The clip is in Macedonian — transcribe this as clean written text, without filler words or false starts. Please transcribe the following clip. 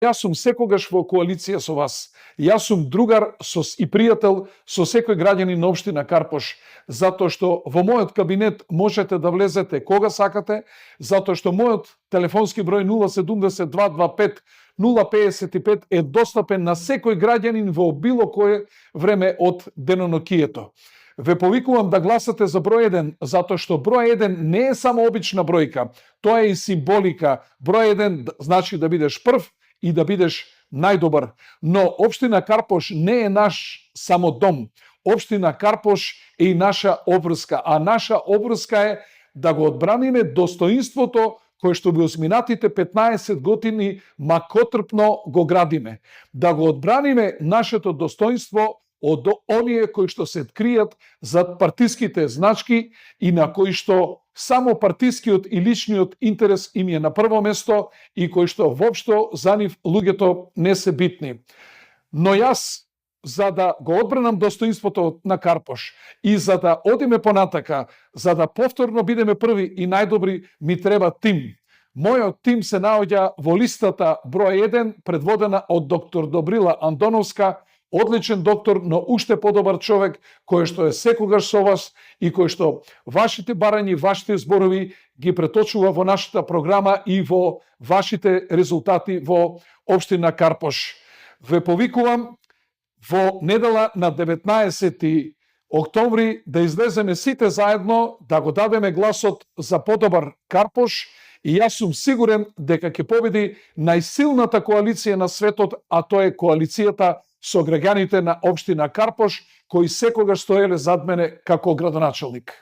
Јас сум секогаш во коалиција со вас. Јас сум другар и пријател со секој граѓанин на општина Карпош, затоа што во мојот кабинет можете да влезете кога сакате, затоа што мојот телефонски број 07225 055 е достапен на секој граѓанин во било кое време од денонокието. Ве повикувам да гласате за број 1, затоа што број 1 не е само обична бројка, тоа е и символика. Број 1 значи да бидеш прв и да бидеш најдобар. Но општина Карпош не е наш само дом. Општина Карпош е и наша обврска, а наша обврска е да го одбраниме достоинството кој што во изминатите 15 години макотрпно го градиме. Да го одбраниме нашето достоинство од оние кои што се кријат зад партиските значки и на кои што само партискиот и личниот интерес им е на прво место и кои што воопшто за нив луѓето не се битни. Но јас, за да го одбранам достоинството на Карпош и за да одиме понатака, за да повторно бидеме први и најдобри, ми треба тим. Мојот тим се наоѓа во листата број 1, предводена од доктор Добрила Андоновска, одличен доктор, но уште подобар човек, кој што е секогаш со вас и кој што вашите барања, вашите зборови ги преточува во нашата програма и во вашите резултати во општина Карпош. Ве повикувам во недела на 19 октомври да излеземе сите заедно, да го дадеме гласот за подобар Карпош и јас сум сигурен дека ќе победи најсилната коалиција на светот, а тоа е коалицијата со граѓаните на општина Карпош, кои секогаш стоеле зад мене како градоначелник.